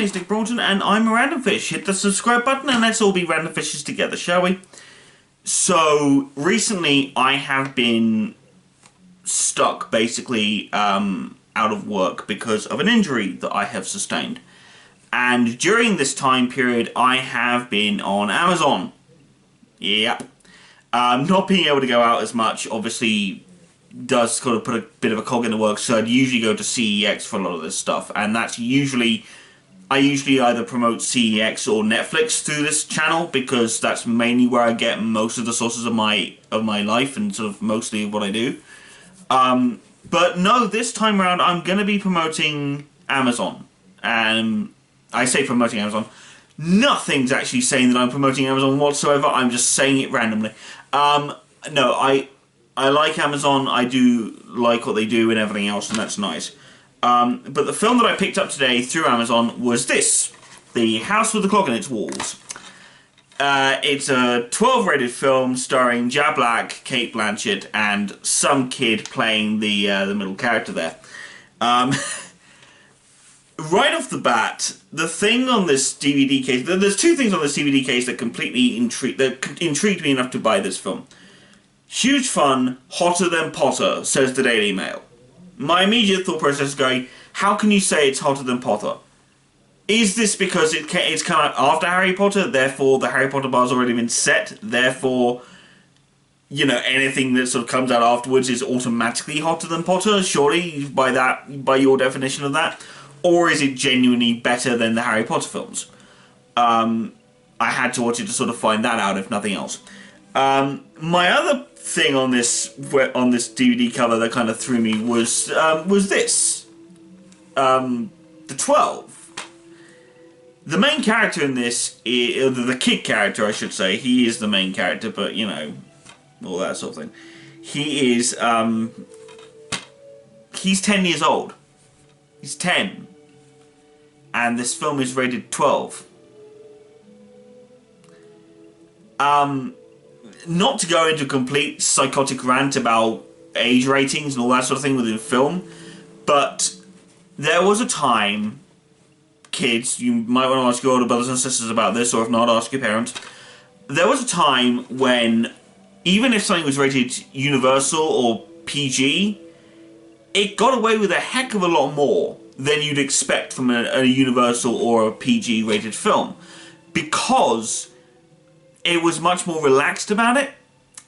name's Nick Broughton, and I'm a Random Fish. Hit the subscribe button and let's all be Random Fishes together, shall we? So, recently I have been stuck, basically, out of work because of an injury that I have sustained. And during this time period, I have been on Amazon. Yep. Not being able to go out as much, obviously, does kind of put a bit of a cog in the works, so I'd usually go to CEX for a lot of this stuff, and that's usually, I usually either promote CEX or Netflix through this channel, because that's mainly where I get most of the sources of my life, and sort of mostly of what I do. But no, this time around I'm going to be promoting Amazon, and I say promoting Amazon, nothing's actually saying that I'm promoting Amazon whatsoever, I'm just saying it randomly. No, I like Amazon, I do like what they do and everything else, and that's nice. But the film that I picked up today through Amazon was this, The House with the Clock in Its Walls. It's a 12 rated film starring Jack Black, Cate Blanchett, and some kid playing the middle character there. Right off the bat, the thing on this DVD case, there's two things on this DVD case that completely intrigued me enough to buy this film. Huge fun, hotter than Potter, says the Daily Mail. My immediate thought process is going, how can you say it's hotter than Potter? Is this because it's come out after Harry Potter, therefore the Harry Potter bar's already been set, therefore, you know, anything that sort of comes out afterwards is automatically hotter than Potter, surely, by your definition of that? Or is it genuinely better than the Harry Potter films? I had to watch it to sort of find that out, if nothing else. My other thing on this DVD cover that kind of threw me was this. The 12. The main character in this, the kid character, I should say, he is the main character, but, you know, all that sort of thing. He is, he's 10 years old. He's 10. And this film is rated 12. Not to go into a complete psychotic rant about age ratings and all that sort of thing within film, but there was a time, kids, you might want to ask your older brothers and sisters about this, or if not, ask your parents. There was a time when, even if something was rated Universal or PG, it got away with a heck of a lot more than you'd expect from a Universal or a PG rated film, because it was much more relaxed about it,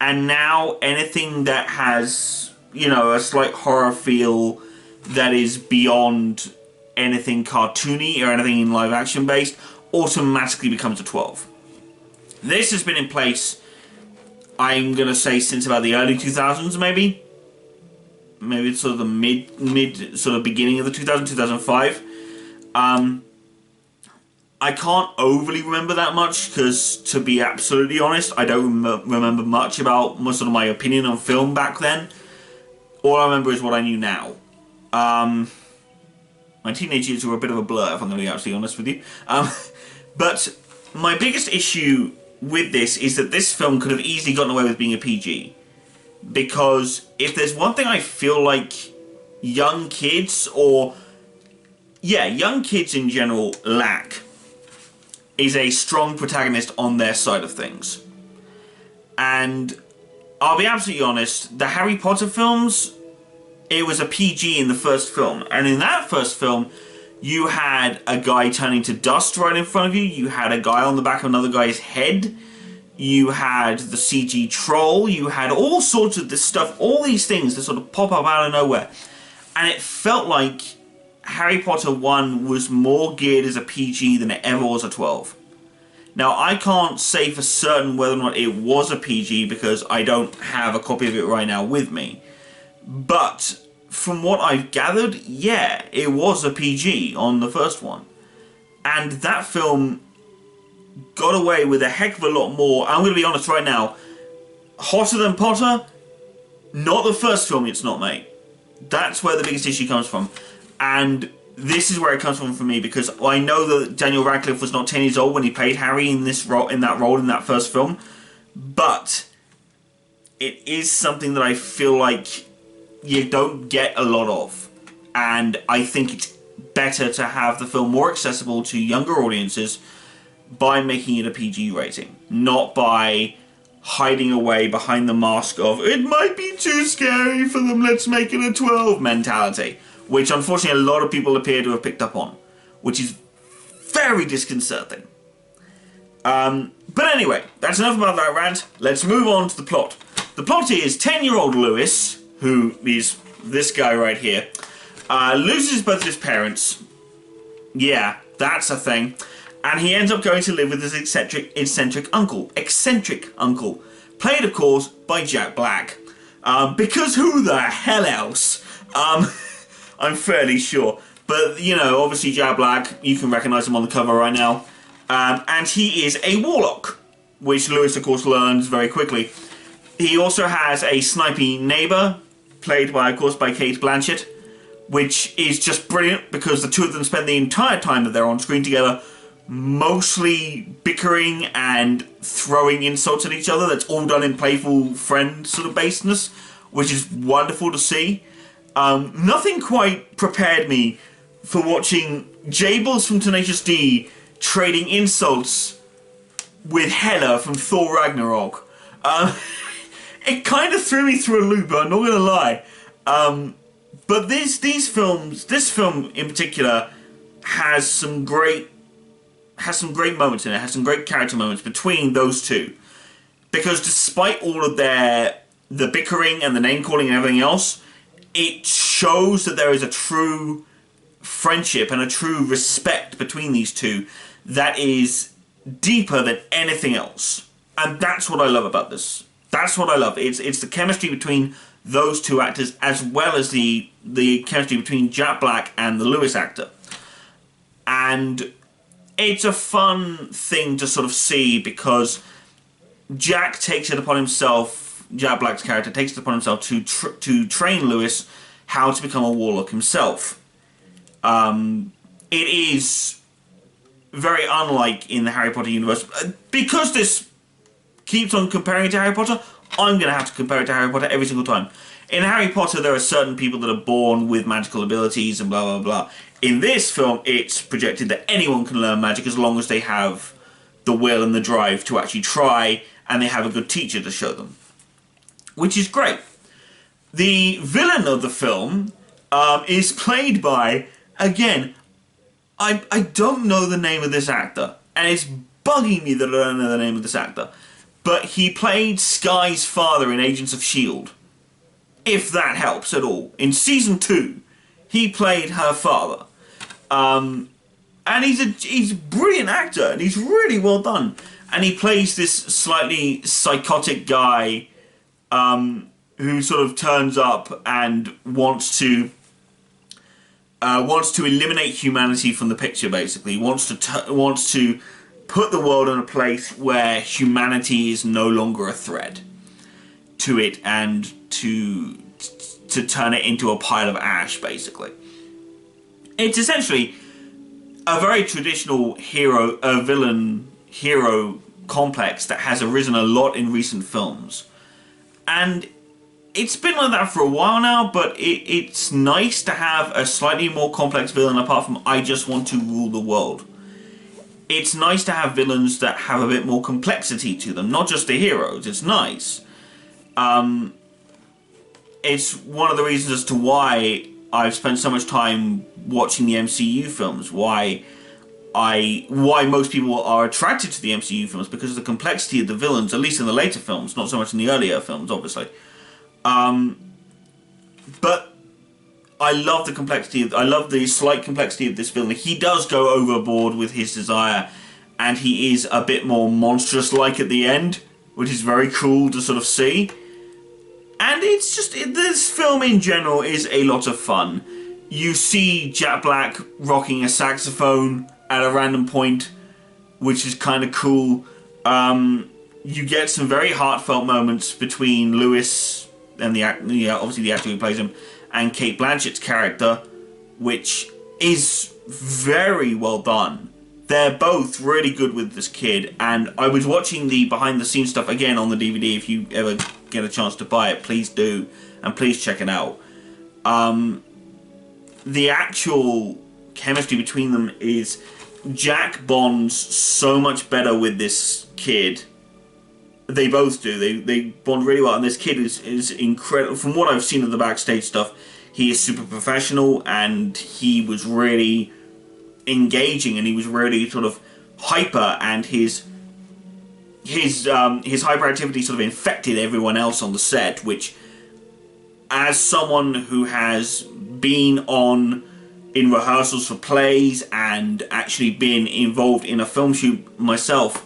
and now anything that has, you know, a slight horror feel that is beyond anything cartoony or anything in live action based automatically becomes a 12. This has been in place, I'm gonna say, since about the early 2000s, maybe it's sort of the mid sort of beginning of the 2005. I can't overly remember that much, because, to be absolutely honest, I don't remember much about most of my opinion on film back then. All I remember is what I knew now. My teenage years were a bit of a blur, if I'm going to be absolutely honest with you. But my biggest issue with this is that this film could have easily gotten away with being a PG. Because if there's one thing I feel like young kids, or, yeah, young kids in general lack, is a strong protagonist on their side of things. And I'll be absolutely honest, the Harry Potter films, it was a PG in the first film. And in that first film, you had a guy turning to dust right in front of you, you had a guy on the back of another guy's head, you had the CG troll, you had all sorts of this stuff, all these things that sort of pop up out of nowhere. And it felt like Harry Potter 1 was more geared as a PG than it ever was a 12. Now, I can't say for certain whether or not it was a PG, because I don't have a copy of it right now with me. But from what I've gathered, yeah, it was a PG on the first one. And that film got away with a heck of a lot more. I'm going to be honest right now, hotter than Potter, not the first film, it's not, mate. That's where the biggest issue comes from. And this is where it comes from for me, because I know that Daniel Radcliffe was not 10 years old when he played Harry in this role, in that first film, but it is something that I feel like you don't get a lot of, and I think it's better to have the film more accessible to younger audiences by making it a PG rating, not by hiding away behind the mask of it might be too scary for them, let's make it a 12 mentality, which unfortunately a lot of people appear to have picked up on, which is very disconcerting. But anyway, that's enough about that rant. Let's move on to the plot. The plot is 10-year-old Lewis, who is this guy right here, loses both his parents. Yeah, that's a thing. And he ends up going to live with his eccentric uncle, played of course by Jack Black. Because who the hell else? I'm fairly sure. But, you know, obviously Jack Black, you can recognise him on the cover right now. And he is a warlock, which Lewis, of course, learns very quickly. He also has a snipey neighbour, played by, of course, by Cate Blanchett, which is just brilliant because the two of them spend the entire time that they're on screen together mostly bickering and throwing insults at each other. That's all done in playful friend sort of baseness, which is wonderful to see. Nothing quite prepared me for watching Jables from Tenacious D trading insults with Hela from Thor Ragnarok. It kind of threw me through a loop, I'm not gonna lie. But this film in particular has some great moments in it, has some great character moments between those two. Because despite all of the bickering and the name calling and everything else, it shows that there is a true friendship and a true respect between these two that is deeper than anything else. And that's what I love about this. That's what I love. It's the chemistry between those two actors, as well as the chemistry between Jack Black and the Lewis actor. And it's a fun thing to sort of see because Jack takes it upon himself, Jack Black's character takes it upon himself to train Lewis how to become a warlock himself. It is very unlike in the Harry Potter universe. Because this keeps on comparing it to Harry Potter, I'm going to have to compare it to Harry Potter every single time. In Harry Potter, there are certain people that are born with magical abilities and blah, blah, blah. In this film, it's projected that anyone can learn magic as long as they have the will and the drive to actually try, and they have a good teacher to show them. Which is great. The villain of the film is played by, again, I don't know the name of this actor, and it's bugging me that I don't know the name of this actor. But he played Skye's father in Agents of S.H.I.E.L.D. If that helps at all. In Season 2, he played her father. And he's a brilliant actor, and he's really well done. And he plays this slightly psychotic guy who sort of turns up and wants to eliminate humanity from the picture, basically. Wants to put the world in a place where humanity is no longer a threat to it, and to turn it into a pile of ash, basically. It's essentially a very traditional villain-hero complex that has arisen a lot in recent films. And it's been like that for a while now, but it's nice to have a slightly more complex villain apart from I just want to rule the world. It's nice to have villains that have a bit more complexity to them, not just the heroes. It's nice. It's one of the reasons as to why I've spent so much time watching the MCU films, why most people are attracted to the MCU films, because of the complexity of the villains, at least in the later films, not so much in the earlier films, obviously. But I love the complexity, I love the slight complexity of this villain. He does go overboard with his desire, and he is a bit more monstrous-like at the end, which is very cool to sort of see. And it's just, this film in general is a lot of fun. You see Jack Black rocking a saxophone at a random point, which is kind of cool. You get some very heartfelt moments between Lewis and obviously the actor who plays him, and Cate Blanchett's character, which is very well done. They're both really good with this kid, and I was watching the behind-the-scenes stuff again on the DVD. If you ever get a chance to buy it, please do, and please check it out. The actual chemistry between them is Jack bonds so much better with this kid. They both do. They bond really well, and this kid is incredible. From what I've seen of the backstage stuff, he is super professional, and he was really engaging, and he was really sort of hyper, and his hyperactivity sort of infected everyone else on the set, which, as someone who has been in rehearsals for plays and actually been involved in a film shoot myself,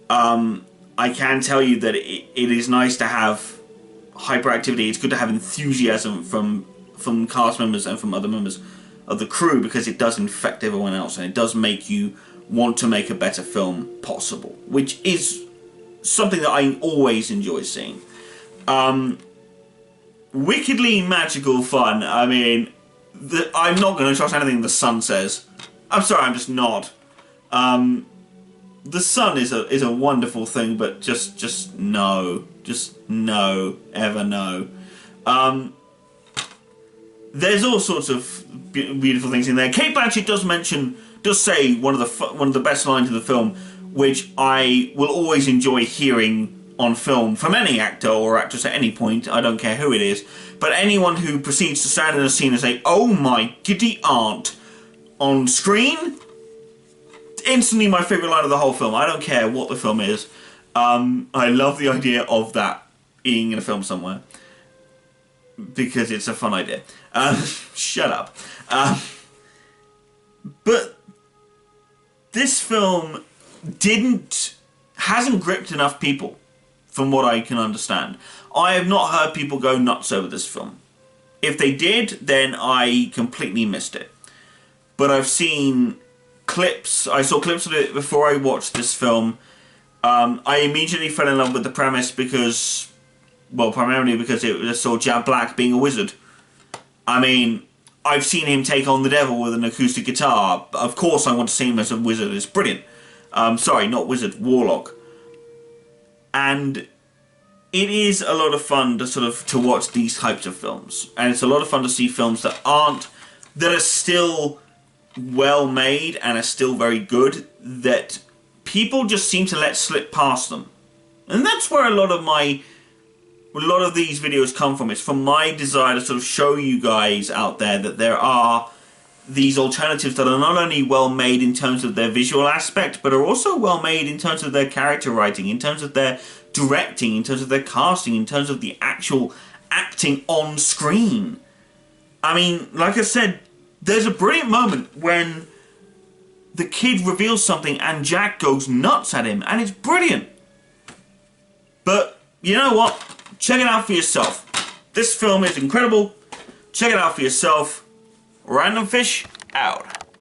I can tell you that it is nice to have hyperactivity. It's good to have enthusiasm from cast members and from other members of the crew, because it does infect everyone else, and it does make you want to make a better film possible, which is something that I always enjoy seeing. Wickedly magical fun. I mean, I'm not going to trust anything the sun says. I'm sorry, I'm just not. The sun is a wonderful thing, but just no. Just no. Ever no. There's all sorts of beautiful things in there. Cate Blanchett does say one of the best lines in the film, which I will always enjoy hearing on film from any actor or actress at any point. I don't care who it is, but anyone who proceeds to stand in a scene and say, "Oh my giddy aunt," on screen, instantly my favourite line of the whole film. I don't care what the film is. I love the idea of that being in a film somewhere, because it's a fun idea. Shut up. But this film hasn't gripped enough people, from what I can understand. I have not heard people go nuts over this film. If they did, then I completely missed it. But I've seen clips. I saw clips of it before I watched this film. I immediately fell in love with the premise because, well, primarily because I saw Jack Black being a wizard. I mean, I've seen him take on the devil with an acoustic guitar. Of course I want to see him as a wizard. It's brilliant. Sorry, not wizard, warlock. And it is a lot of fun to watch these types of films. And it's a lot of fun to see films that are still well made and are still very good, that people just seem to let slip past them. And that's where a lot of these videos come from. It's from my desire to sort of show you guys out there that there are these alternatives that are not only well made in terms of their visual aspect, but are also well made in terms of their character writing, in terms of their directing, in terms of their casting, in terms of the actual acting on screen. I mean, like I said, there's a brilliant moment when the kid reveals something and Jack goes nuts at him, and it's brilliant. But you know what? Check it out for yourself. This film is incredible. Check it out for yourself. Randomfish out.